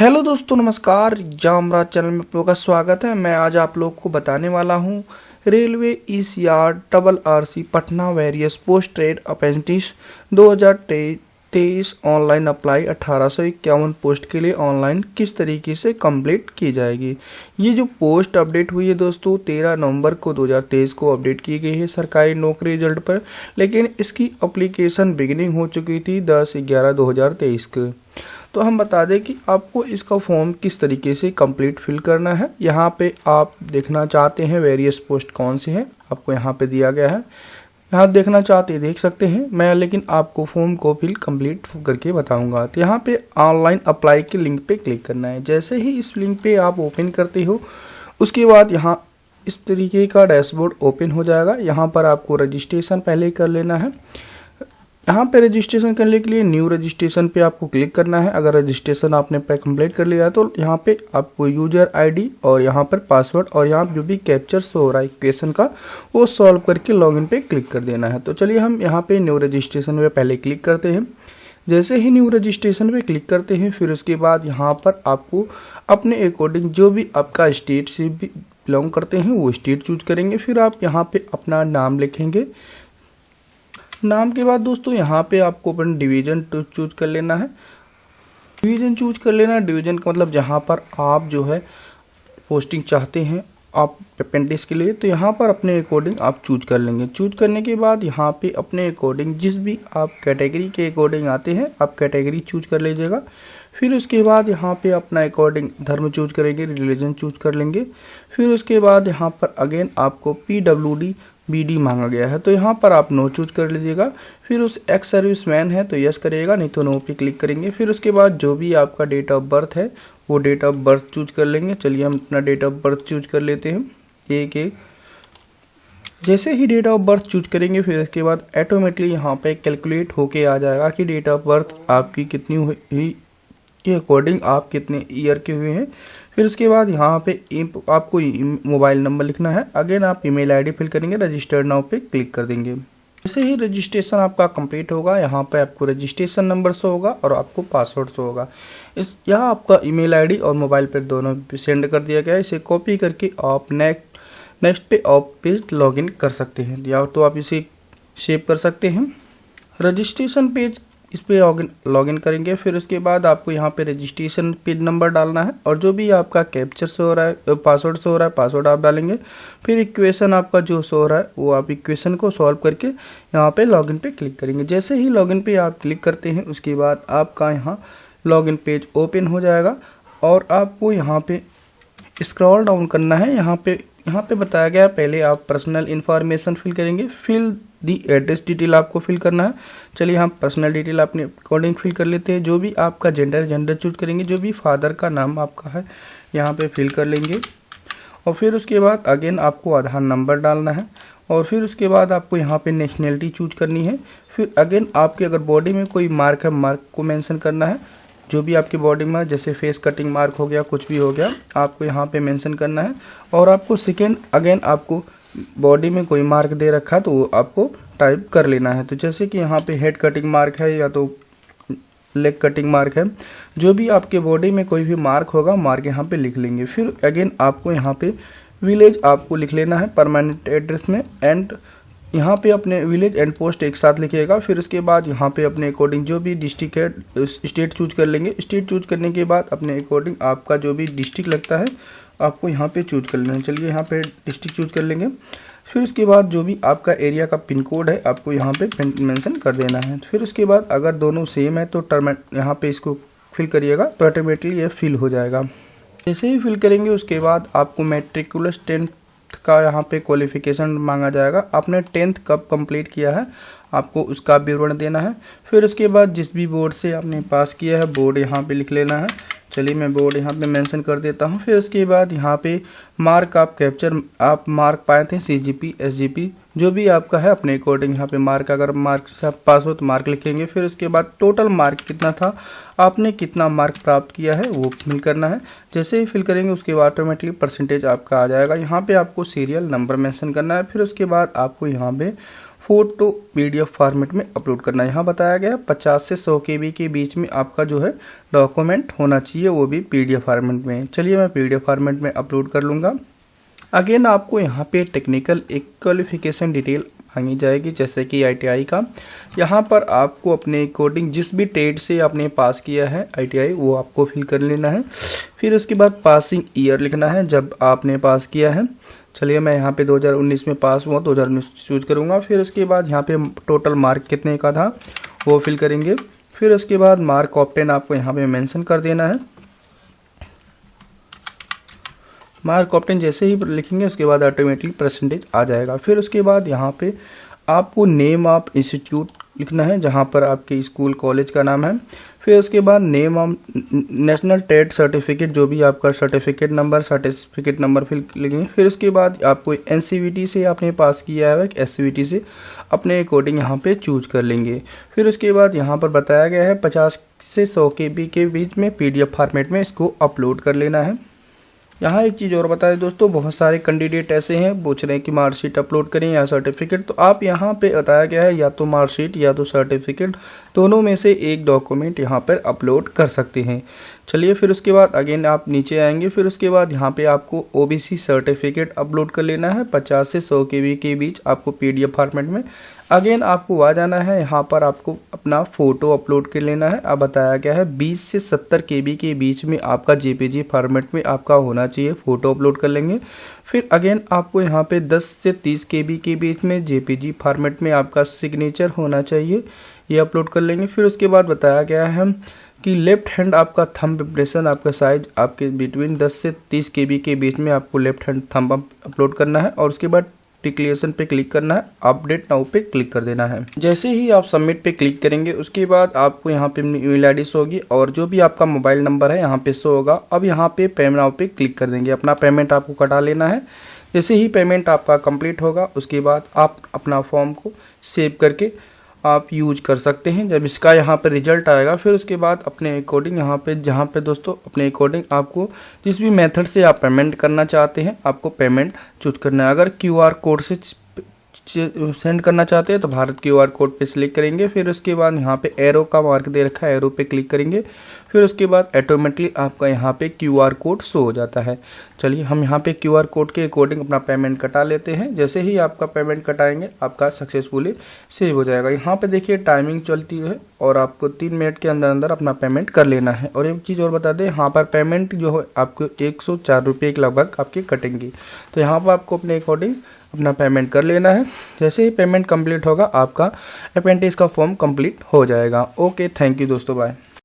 Hello दोस्तों, नमस्कार। जामराज channel में आप लोगों का स्वागत है। मैं आज आप लोग को बताने वाला हूं railway ECR double RC Patna various post trade apprentice 2023 online apply 1851 post के लिए ऑनलाइन किस तरीके से कंप्लीट की जाएगी। ये जो पोस्ट अपडेट हुई है दोस्तों 13 नवंबर को 2023 को अपडेट की गई है सरकारी नौकरी रिजल्ट पर, लेकिन इसकी एप्लीकेशन बिगिनिंग हो चुकी थी 10/11/2023 को। तो हम बता दें कि आपको इसका फॉर्म किस तरीके से कंप्लीट फिल करना है। यहाँ पे आप देखना चाहते हैं वेरियस पोस्ट कौन से हैं, आपको यहाँ पे दिया गया है। यहाँ देखना चाहते हैं देख सकते हैं, मैं लेकिन आपको फॉर्म को फिल कंप्लीट करके बताऊंगा। तो यहाँ पे ऑनलाइन अप्लाई के लिंक पे क्लिक करना है। जैसे ही इस लिंक पे आप ओपन करते हो उसके बाद यहाँ इस तरीके का डैशबोर्ड ओपन हो जाएगा। यहाँ पर आपको रजिस्ट्रेशन पहले कर लेना है। यहाँ पे रजिस्ट्रेशन करने के लिए न्यू रजिस्ट्रेशन पे आपको क्लिक करना है। अगर रजिस्ट्रेशन आपने कंप्लीट कर लिया है तो यहाँ पे आपको यूजर आईडी और यहाँ पर पासवर्ड और यहाँ जो भी कैप्चर शो हो रहा है इक्वेशन का वो सॉल्व करके लॉगिन पे क्लिक कर देना है। तो चलिए हम यहाँ पे न्यू रजिस्ट्रेशन पे पहले क्लिक करते हैं। जैसे ही न्यू रजिस्ट्रेशन पे क्लिक करते हैं फिर उसके बाद यहाँ पर आपको अपने अकॉर्डिंग जो भी आपका स्टेट से भी बिलोंग करते हैं वो स्टेट चूज करेंगे। फिर आप यहाँ पे अपना नाम लिखेंगे। नाम के बाद दोस्तों यहाँ पे आपको अपन डिवीजन चूज कर लेना है। डिवीजन चूज कर लेना है। डिवीजन का मतलब जहाँ पर आप जो है पोस्टिंग चाहते हैं आप अप्रेंटिस के लिए, तो यहाँ पर अपने अकॉर्डिंग आप चूज कर लेंगे। चूज करने के बाद यहाँ पे अपने अकॉर्डिंग जिस भी आप कैटेगरी के अकॉर्डिंग आते हैं आप कैटेगरी चूज कर लीजिएगा। फिर उसके बाद यहाँ पे अपना अकॉर्डिंग धर्म चूज करेंगे, रिलीजन चूज कर लेंगे। फिर उसके बाद यहाँ पर अगेन आपको PWD BD मांगा गया है तो यहाँ पर आप नो चूज कर लीजिएगा। फिर उस एक्स सर्विसमैन है तो यस करिएगा, नहीं तो नो पे क्लिक करेंगे। फिर उसके बाद जो भी आपका डेट ऑफ बर्थ है वो डेट ऑफ बर्थ चूज कर लेंगे। चलिए हम अपना डेट ऑफ बर्थ चूज कर लेते हैं 1/1। जैसे ही डेट ऑफ बर्थ चूज करेंगे फिर उसके बाद ऑटोमेटिकली यहाँ पे कैलकुलेट होके आ जाएगा कि डेट ऑफ बर्थ आपकी कितनी हुई के अकॉर्डिंग आप कितने ईयर के हुए हैं। फिर उसके बाद यहाँ पे आपको मोबाइल नंबर लिखना है। अगेन आप ईमेल आईडी फिल करेंगे, रजिस्टर्ड नाउ पे क्लिक कर देंगे। जैसे ही रजिस्ट्रेशन आपका कंप्लीट होगा यहाँ पे आपको रजिस्ट्रेशन नंबर शो होगा और आपको पासवर्ड शो होगा। यहाँ आपका ईमेल आईडी और मोबाइल पर दोनों सेंड कर दिया गया है। इसे कॉपी करके आप नेक्स्ट पे आप पेज लॉगिन कर सकते हैं या तो आप इसे सेव कर सकते हैं। रजिस्ट्रेशन पेज इस पे लॉगिन करेंगे। फिर उसके बाद आपको यहाँ पे रजिस्ट्रेशन पिन नंबर डालना है और जो भी आपका कैप्चर शो हो रहा है पासवर्ड शो हो रहा है पासवर्ड आप डालेंगे। फिर इक्वेशन आपका जो शो हो रहा है वो आप इक्वेशन को सॉल्व करके यहाँ पे लॉगिन पे क्लिक करेंगे। जैसे ही लॉगिन पे आप क्लिक करते हैं उसके बाद आपका यहाँ लॉगिन पेज ओपन हो जाएगा और आपको यहाँ पे स्क्रॉल डाउन करना है। यहाँ पे बताया गया है पहले आप पर्सनल इन्फॉर्मेशन फिल करेंगे, फिल दी एड्रेस डिटेल आपको फिल करना है। चलिए हम पर्सनल डिटेल अपने अकॉर्डिंग फिल कर लेते हैं। जो भी आपका जेंडर चूज करेंगे, जो भी फादर का नाम आपका है यहाँ पे फिल कर लेंगे। और फिर उसके बाद अगेन आपको आधार नंबर डालना है और फिर उसके बाद आपको यहाँ पे नेशनैलिटी चूज करनी है। फिर अगेन आपके अगर बॉडी में कोई मार्क है मार्क को मेंशन करना है। जो भी आपकी बॉडी में जैसे फेस कटिंग मार्क हो गया कुछ भी हो गया आपको यहाँ पे मेंशन करना है। और आपको सेकेंड अगेन आपको बॉडी में कोई मार्क दे रखा है तो वो आपको टाइप कर लेना है। तो जैसे कि यहाँ पे हेड कटिंग मार्क है या तो लेग कटिंग मार्क है, जो भी आपके बॉडी में कोई भी मार्क होगा मार्क यहाँ पे लिख लेंगे। फिर अगेन आपको यहाँ पे विलेज आपको लिख लेना है परमानेंट एड्रेस में एंड यहाँ पे अपने विलेज एंड पोस्ट एक साथ लिखिएगा। फिर उसके बाद यहाँ पे अपने अकॉर्डिंग जो भी डिस्ट्रिक्ट है स्टेट चूज कर लेंगे। स्टेट चूज करने के बाद अपने अकॉर्डिंग आपका जो भी डिस्ट्रिक्ट लगता है आपको यहाँ पे चूज कर लेना है। चलिए यहाँ पे डिस्ट्रिक्ट चूज कर लेंगे। फिर उसके बाद जो भी आपका एरिया का पिन कोड है आपको यहाँ पे मेंशन कर देना है। फिर उसके बाद अगर दोनों सेम है तो यहाँ पे इसको फिल करिएगा तो ऑटोमेटिकली ये फिल हो जाएगा। जैसे ही फिल करेंगे उसके बाद आपको मैट्रिकुलस 10th का यहाँ पे क्वालिफिकेशन मांगा जाएगा। आपने 10th कब कंप्लीट किया है आपको उसका विवरण देना है। फिर उसके बाद जिस भी बोर्ड से आपने पास किया है बोर्ड यहाँ पे लिख लेना है। चलिए मैं बोर्ड यहाँ पे मेंशन कर देता हूँ। फिर उसके बाद यहाँ पे मार्क आप कैप्चर आप मार्क पाए थे CGP SGP जो भी आपका है अपने अकॉर्डिंग यहाँ पे मार्क अगर मार्क से आप पास हो तो मार्क लिखेंगे। फिर उसके बाद टोटल मार्क कितना था आपने कितना मार्क प्राप्त किया है वो फिल करना है। जैसे ही फिल करेंगे उसके बाद ऑटोमेटिकली परसेंटेज आपका आ जाएगा। यहाँ पे आपको सीरियल नंबर मेंशन करना है। फिर उसके बाद आपको यहाँ पे फोटो PDF फॉर्मेट में अपलोड करना है। यहाँ बताया गया 50 से 100 KB के बीच में आपका जो है डॉक्यूमेंट होना चाहिए, वो भी PDF फॉर्मेट में। चलिए मैं PDF फॉर्मेट में अपलोड कर लूँगा। अगेन आपको यहाँ पे टेक्निकल एक क्वालिफिकेशन डिटेल मांगी जाएगी, जैसे कि ITI का। यहाँ पर आपको अपने अकॉर्डिंग जिस भी ट्रेड से आपने पास किया है ITI, वो आपको फिल कर लेना है। फिर उसके बाद पासिंग ईयर लिखना है जब आपने पास किया है। चलिए मैं यहाँ पे 2019 में पास हुआ, 2019 चूज करूँगा। फिर उसके बाद यहाँ पे टोटल मार्क कितने का था वो फिल करेंगे। फिर उसके बाद मार्क ऑब्टेन आपको यहाँ पे मेंशन कर देना है। मार्क ऑब्टेन जैसे ही लिखेंगे उसके बाद ऑटोमेटिकली परसेंटेज आ जाएगा। फिर उसके बाद यहाँ पे आपको नेम ऑफ इंस्टीट्यूट लिखना है जहाँ पर आपके स्कूल कॉलेज का नाम है। फिर उसके बाद name of national trade certificate, जो भी आपका सर्टिफिकेट नंबर फिल लिखेंगे। फिर उसके बाद आपको NCVT से आपने पास किया है, SCVT से अपने अकॉर्डिंग यहाँ पे चूज कर लेंगे। फिर उसके बाद यहाँ पर बताया गया है 50 से 100 KB के बीच में PDF फॉर्मेट में इसको अपलोड कर लेना है। यहाँ एक चीज़ और बता दें दोस्तों, बहुत सारे कैंडिडेट ऐसे हैं पूछ रहे हैं कि मार्कशीट अपलोड करें या सर्टिफिकेट। तो आप यहाँ पे बताया गया है या तो मार्कशीट या तो सर्टिफिकेट, दोनों में से एक डॉक्यूमेंट यहाँ पर अपलोड कर सकते हैं। चलिए फिर उसके बाद अगेन आप नीचे आएंगे। फिर उसके बाद यहाँ पे आपको OBC सर्टिफिकेट अपलोड कर लेना है 50 से 100 KB के बीच आपको PDF फॉर्मेट में। अगेन आपको आ जाना है, यहाँ पर आपको अपना फ़ोटो अपलोड कर लेना है। अब बताया गया है 20 से 70 KB के बीच में आपका JPG फॉर्मेट में आपका होना चाहिए, फ़ोटो अपलोड कर लेंगे। फिर अगेन आपको यहाँ पे 10 से 30 KB के बीच में JPG फॉर्मेट में आपका सिग्नेचर होना चाहिए, ये अपलोड कर लेंगे। फिर उसके बाद बताया गया है कि लेफ्ट हैंड आपका थंब इम्प्रेशन, आपका साइज आपके बिटवीन 10 से 30 KB के बीच में आपको लेफ्ट हैंड थंब अपलोड करना है। और उसके बाद डिक्लेरेशन पे क्लिक करना है, अपडेट नाउ पे क्लिक कर देना है। जैसे ही आप सबमिट पे क्लिक करेंगे उसके बाद आपको यहाँ पे ईमेल ID शो होगी और जो भी आपका मोबाइल नंबर है यहाँ पे शो होगा। अब यहाँ पे पेमेंट नाउ पे क्लिक कर देंगे, अपना पेमेंट आपको कटा लेना है। जैसे ही पेमेंट आपका कंप्लीट होगा उसके बाद आप अपना फॉर्म को सेव करके आप यूज कर सकते हैं। जब इसका यहाँ पे रिजल्ट आएगा फिर उसके बाद अपने अकॉर्डिंग यहाँ पे जहाँ पे दोस्तों अपने अकॉर्डिंग आपको जिस भी मेथड से आप पेमेंट करना चाहते हैं आपको पेमेंट चूज करना है। अगर QR कोड से सेंड करना चाहते हैं तो भारत QR कोड पे क्लिक करेंगे। फिर उसके बाद यहाँ पे एरो का मार्क दे रखा है, एरो पे क्लिक करेंगे। फिर उसके बाद ऑटोमेटिकली आपका यहाँ पे QR कोड शो हो जाता है। चलिए हम यहाँ पे QR कोड के अकॉर्डिंग अपना पेमेंट कटा लेते हैं। जैसे ही आपका पेमेंट कटाएंगे आपका सक्सेसफुली सेव हो जाएगा। यहाँ पे देखिए टाइमिंग चलती है और आपको 3 मिनट के अंदर अंदर अपना पेमेंट कर लेना है। और एक चीज़ और बता दें, यहाँ पर पेमेंट जो है आपको 104 रुपये के लगभग आपके कटेंगे। तो यहाँ पर आपको अपने अकॉर्डिंग अपना पेमेंट कर लेना है। जैसे ही पेमेंट कंप्लीट होगा आपका अप्रेंटिस का फॉर्म कंप्लीट हो जाएगा। ओके, थैंक यू दोस्तों, बाय।